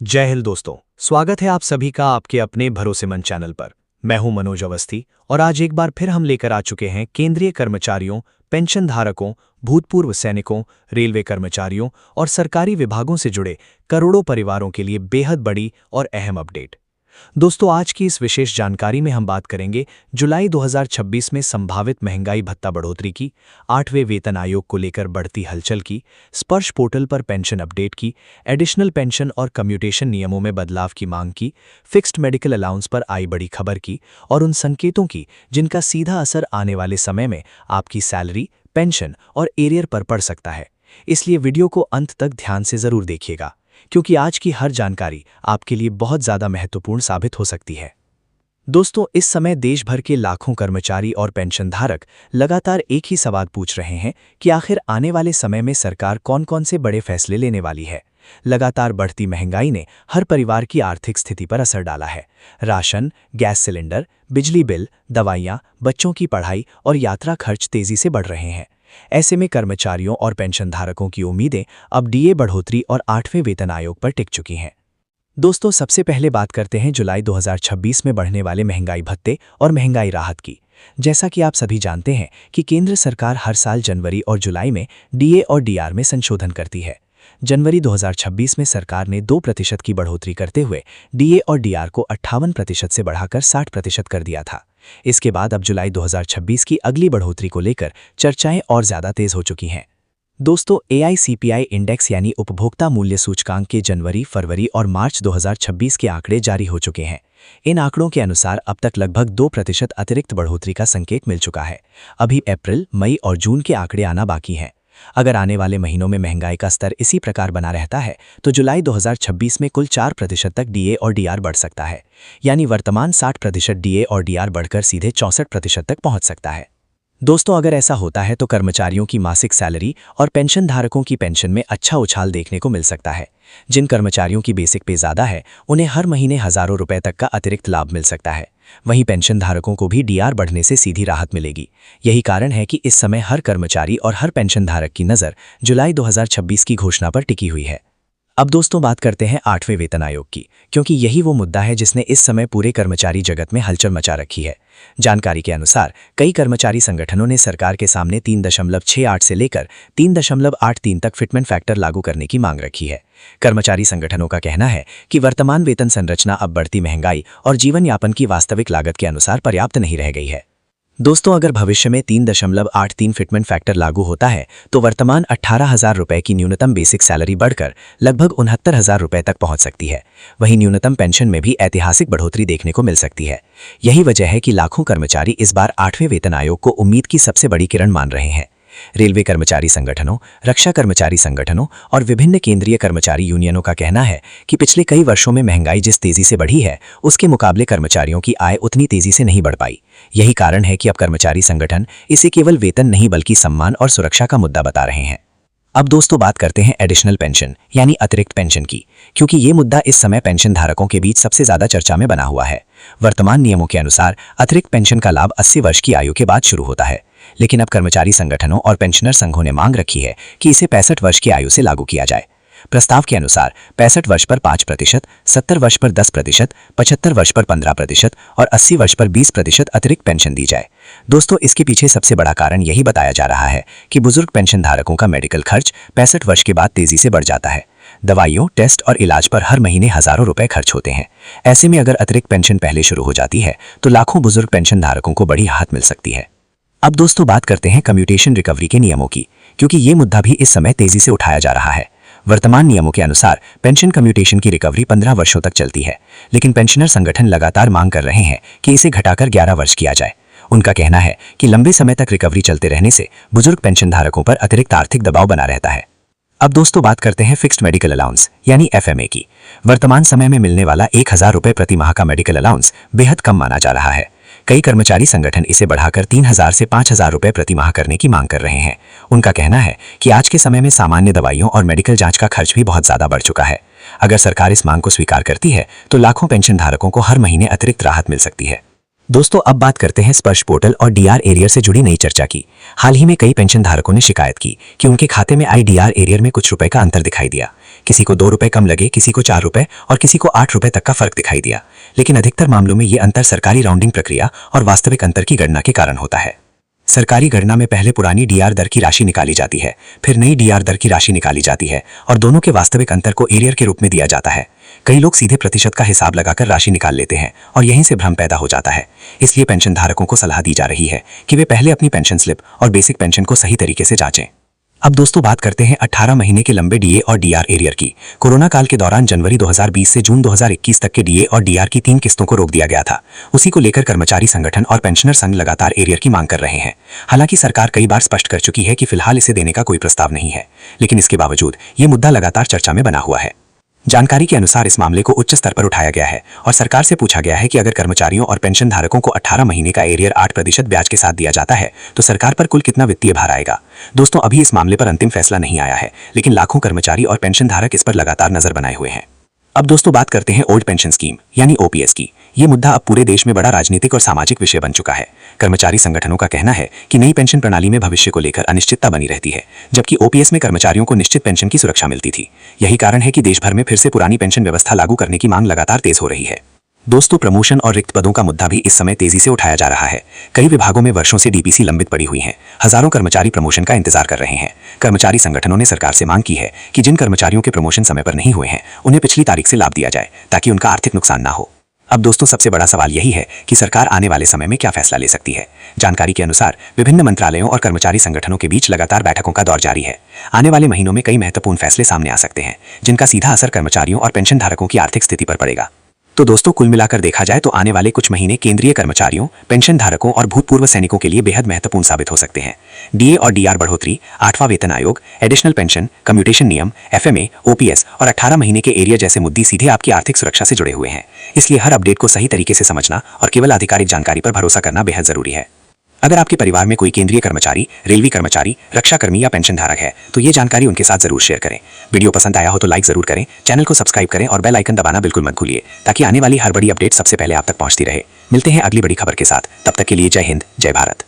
जय हिंद दोस्तों, स्वागत है आप सभी का आपके अपने भरोसेमंद चैनल पर। मैं हूं मनोज अवस्थी और आज एक बार फिर हम लेकर आ चुके हैं केंद्रीय कर्मचारियों, पेंशन धारकों, भूतपूर्व सैनिकों, रेलवे कर्मचारियों और सरकारी विभागों से जुड़े करोड़ों परिवारों के लिए बेहद बड़ी और अहम अपडेट। दोस्तों, आज की इस विशेष जानकारी में हम बात करेंगे जुलाई 2026 में संभावित महंगाई भत्ता बढ़ोतरी की, 8वें वेतन आयोग को लेकर बढ़ती हलचल की, स्पर्श पोर्टल पर पेंशन अपडेट की, एडिशनल पेंशन और कम्यूटेशन नियमों में बदलाव की मांग की, फिक्स्ड मेडिकल अलाउंस पर आई बड़ी खबर की और उन संकेतों की जिनका सीधा असर आने वाले समय में आपकी सैलरी, पेंशन और एरियर पर पड़ सकता है। इसलिए वीडियो को अंत तक ध्यान से जरूर देखिएगा, क्योंकि आज की हर जानकारी आपके लिए बहुत ज़्यादा महत्वपूर्ण साबित हो सकती है। दोस्तों, इस समय देश भर के लाखों कर्मचारी और पेंशनधारक लगातार एक ही सवाल पूछ रहे हैं कि आखिर आने वाले समय में सरकार कौन-कौन से बड़े फैसले लेने वाली है। लगातार बढ़ती महंगाई ने हर परिवार की आर्थिक स्थिति पर असर डाला है। राशन, गैस सिलेंडर, बिजली बिल, दवाइयाँ, बच्चों की पढ़ाई और यात्रा खर्च तेजी से बढ़ रहे हैं। ऐसे में कर्मचारियों और पेंशनधारकों की उम्मीदें अब डीए बढ़ोतरी और 8वें वेतन आयोग पर टिक चुकी हैं। दोस्तों, सबसे पहले बात करते हैं जुलाई 2026 में बढ़ने वाले महंगाई भत्ते और महंगाई राहत की। जैसा कि आप सभी जानते हैं कि केंद्र सरकार हर साल जनवरी और जुलाई में डीए और डीआर में संशोधन करती है। जनवरी 2026 में सरकार ने 2% की बढ़ोतरी करते हुए डीए और डीआर को 58% से बढ़ाकर 60% कर दिया था। इसके बाद अब जुलाई 2026 की अगली बढ़ोतरी को लेकर चर्चाएं और ज्यादा तेज हो चुकी हैं। दोस्तों, एआईसीपीआई इंडेक्स यानी उपभोक्ता मूल्य सूचकांक के जनवरी, फरवरी और मार्च 2026 के आंकड़े जारी हो चुके हैं। इन आंकड़ों के अनुसार अब तक लगभग 2% अतिरिक्त बढ़ोतरी का संकेत मिल चुका है। अभी अप्रैल, मई और जून के आंकड़े आना बाकी हैं। अगर आने वाले महीनों में महंगाई का स्तर इसी प्रकार बना रहता है तो जुलाई 2026 में कुल 4% तक डीए और डीआर बढ़ सकता है। यानी वर्तमान 60% डीए और डीआर बढ़कर सीधे 64% तक पहुंच सकता है। दोस्तों, अगर ऐसा होता है तो कर्मचारियों की मासिक सैलरी और पेंशन धारकों की पेंशन में अच्छा उछाल देखने को मिल सकता है। जिन कर्मचारियों की बेसिक पे ज़्यादा है उन्हें हर महीने हज़ारों रुपए तक का अतिरिक्त लाभ मिल सकता है। वहीं पेंशन धारकों को भी डीआर बढ़ने से सीधी राहत मिलेगी। यही कारण है कि इस समय हर कर्मचारी और हर पेंशन धारक की नज़र जुलाई 2026 की घोषणा पर टिकी हुई है। अब दोस्तों, बात करते हैं 8वें वेतन आयोग की, क्योंकि यही वो मुद्दा है जिसने इस समय पूरे कर्मचारी जगत में हलचल मचा रखी है। जानकारी के अनुसार कई कर्मचारी संगठनों ने सरकार के सामने 3.68 से लेकर 3.83 तक फिटमेंट फैक्टर लागू करने की मांग रखी है। कर्मचारी संगठनों का कहना है कि वर्तमान वेतन संरचना अब बढ़ती महंगाई और जीवन यापन की वास्तविक लागत के अनुसार पर्याप्त नहीं रह गई है। दोस्तों, अगर भविष्य में 3.83 फिटमेंट फैक्टर लागू होता है तो वर्तमान 18,000 रुपए की न्यूनतम बेसिक सैलरी बढ़कर लगभग 69,000 रुपए तक पहुंच सकती है। वहीं न्यूनतम पेंशन में भी ऐतिहासिक बढ़ोतरी देखने को मिल सकती है। यही वजह है कि लाखों कर्मचारी इस बार 8वें वेतन आयोग को उम्मीद की सबसे बड़ी किरण मान रहे हैं। रेलवे कर्मचारी संगठनों, रक्षा कर्मचारी संगठनों और विभिन्न केंद्रीय कर्मचारी यूनियनों का कहना है कि पिछले कई वर्षों में महंगाई जिस तेजी से बढ़ी है उसके मुकाबले कर्मचारियों की आय उतनी तेजी से नहीं बढ़ पाई। यही कारण है कि अब कर्मचारी संगठन इसे केवल वेतन नहीं बल्कि सम्मान और सुरक्षा का मुद्दा बता रहे हैं। अब दोस्तों, बात करते हैं एडिशनल पेंशन यानी अतिरिक्त पेंशन की, क्योंकि ये मुद्दा इस समय पेंशन धारकों के बीच सबसे ज्यादा चर्चा में बना हुआ है। वर्तमान नियमों के अनुसार अतिरिक्त पेंशन का लाभ 80 वर्ष की आयु के बाद शुरू होता है, लेकिन अब कर्मचारी संगठनों और पेंशनर संघों ने मांग रखी है कि इसे 65 वर्ष की आयु से लागू किया जाए। प्रस्ताव के अनुसार 65 वर्ष पर 5%, 70 वर्ष पर 10%, 75 वर्ष पर 15% और 80 वर्ष पर 20% अतिरिक्त पेंशन दी जाए। दोस्तों, इसके पीछे सबसे बड़ा कारण यही बताया जा रहा है कि बुजुर्ग पेंशन धारकों का मेडिकल खर्च 65 वर्ष के बाद तेजी से बढ़ जाता है। दवाइयों, टेस्ट और इलाज पर हर महीने हजारों रुपए खर्च होते हैं। ऐसे में अगर अतिरिक्त पेंशन पहले शुरू हो जाती है तो लाखों बुजुर्ग पेंशन धारकों को बड़ी राहत मिल सकती है। अब दोस्तों, बात करते हैं कम्यूटेशन रिकवरी के नियमों की, क्योंकि ये मुद्दा भी इस समय तेजी से उठाया जा रहा है। वर्तमान नियमों के अनुसार पेंशन कम्यूटेशन की रिकवरी 15 वर्षों तक चलती है, लेकिन पेंशनर संगठन लगातार मांग कर रहे हैं कि इसे घटाकर 11 वर्ष किया जाए। उनका कहना है कि लंबे समय तक रिकवरी चलते रहने से बुजुर्ग पेंशन धारकों पर अतिरिक्त आर्थिक दबाव बना रहता है। अब दोस्तों, बात करते हैं फिक्स्ड मेडिकल अलाउंस यानी एफएमए की। वर्तमान समय में मिलने वाला 1,000 रुपए प्रति माह का मेडिकल अलाउंस बेहद कम माना जा रहा है। कई कर्मचारी संगठन इसे बढ़ाकर 3,000 से 5,000 रुपए प्रति माह करने की मांग कर रहे हैं। उनका कहना है कि आज के समय में सामान्य दवाइयों और मेडिकल जांच का खर्च भी बहुत ज्यादा बढ़ चुका है। अगर सरकार इस मांग को स्वीकार करती है तो लाखों पेंशन धारकों को हर महीने अतिरिक्त राहत मिल सकती है। दोस्तों, अब बात करते हैं स्पर्श पोर्टल और डीआर एरियर से जुड़ी नई चर्चा की। हाल ही में कई पेंशन धारकों ने शिकायत की कि उनके खाते में आई डीआर एरियर में कुछ रुपए का अंतर दिखाई दिया। किसी को 2 रुपए कम लगे, किसी को 4 रुपए और किसी को 8 रुपए तक का फर्क दिखाई दिया। लेकिन अधिकतर मामलों में ये अंतर सरकारी राउंडिंग प्रक्रिया और वास्तविक अंतर की गणना के कारण होता है। सरकारी गणना में पहले पुरानी डीआर दर की राशि निकाली जाती है, फिर नई डीआर दर की राशि निकाली जाती है और दोनों के वास्तविक अंतर को एरियर के रूप में दिया जाता है। कई लोग सीधे प्रतिशत का हिसाब लगाकर राशि निकाल लेते हैं और यहीं से भ्रम पैदा हो जाता है। इसलिए पेंशन धारकों को सलाह दी जा रही है कि वे पहले अपनी पेंशन स्लिप और बेसिक पेंशन को सही तरीके से जांचें। अब दोस्तों बात करते हैं 18 महीने के लंबे डीए और डीआर एरियर की। कोरोना काल के दौरान जनवरी 2020 से जून 2021 तक के डीए और डीआर की 3 किस्तों को रोक दिया गया था। उसी को लेकर कर्मचारी संगठन और पेंशनर संघ लगातार एरियर की मांग कर रहे हैं। हालांकि सरकार कई बार स्पष्ट कर चुकी है कि फिलहाल इसे देने का कोई प्रस्ताव नहीं है, लेकिन इसके बावजूद ये मुद्दा लगातार चर्चा में बना हुआ है। जानकारी के अनुसार इस मामले को उच्च स्तर पर उठाया गया है और सरकार से पूछा गया है कि अगर कर्मचारियों और पेंशन धारकों को 18 महीने का एरियर 8% ब्याज के साथ दिया जाता है तो सरकार पर कुल कितना वित्तीय भार आएगा। दोस्तों अभी इस मामले पर अंतिम फैसला नहीं आया है, लेकिन लाखों कर्मचारी और पेंशन धारक इस पर लगातार नजर बनाए हुए हैं। अब दोस्तों बात करते हैं ओल्ड पेंशन स्कीम यानी ओपीएस की। ये मुद्दा अब पूरे देश में बड़ा राजनीतिक और सामाजिक विषय बन चुका है। कर्मचारी संगठनों का कहना है कि नई पेंशन प्रणाली में भविष्य को लेकर अनिश्चितता बनी रहती है, जबकि ओपीएस में कर्मचारियों को निश्चित पेंशन की सुरक्षा मिलती थी। यही कारण है कि देश भर में फिर से पुरानी पेंशन व्यवस्था लागू करने की मांग लगातार तेज हो रही है। दोस्तों प्रमोशन और रिक्त पदों का मुद्दा भी इस समय तेजी से उठाया जा रहा है। कई विभागों में वर्षों से डीपीसी लंबित पड़ी हुई हैं। हजारों कर्मचारी प्रमोशन का इंतजार कर रहे हैं। कर्मचारी संगठनों ने सरकार से मांग की है कि जिन कर्मचारियों के प्रमोशन समय पर नहीं हुए हैं उन्हें पिछली तारीख से लाभ दिया जाए ताकि उनका आर्थिक नुकसान ना हो। अब दोस्तों सबसे बड़ा सवाल यही है कि सरकार आने वाले समय में क्या फैसला ले सकती है। जानकारी के अनुसार विभिन्न मंत्रालयों और कर्मचारी संगठनों के बीच लगातार बैठकों का दौर जारी है। आने वाले महीनों में कई महत्वपूर्ण फैसले सामने आ सकते हैं, जिनका सीधा असर कर्मचारियों और पेंशन धारकों की आर्थिक स्थिति पर पड़ेगा। तो दोस्तों कुल मिलाकर देखा जाए तो आने वाले कुछ महीने केंद्रीय कर्मचारियों, पेंशन धारकों और भूतपूर्व सैनिकों के लिए बेहद महत्वपूर्ण साबित हो सकते हैं। डीए और डीआर बढ़ोतरी, 8वां वेतन आयोग, एडिशनल पेंशन, कम्यूटेशन नियम, एफएमए, ओपीएस और 18 महीने के एरियर जैसे मुद्दे सीधे आपकी आर्थिक सुरक्षा से जुड़े हुए हैं। इसलिए हर अपडेट को सही तरीके से समझना और केवल आधिकारिक जानकारी पर भरोसा करना बेहद जरूरी है। अगर आपके परिवार में कोई केंद्रीय कर्मचारी, रेलवे कर्मचारी, रक्षाकर्मी या पेंशन धारक है तो ये जानकारी उनके साथ जरूर शेयर करें। वीडियो पसंद आया हो तो लाइक जरूर करें, चैनल को सब्सक्राइब करें और बेल आइकन दबाना बिल्कुल मत भूलिए ताकि आने वाली हर बड़ी अपडेट सबसे पहले आप तक पहुंचती रहे। मिलते हैं अगली बड़ी खबर के साथ, तब तक के लिए जय हिंद, जय भारत।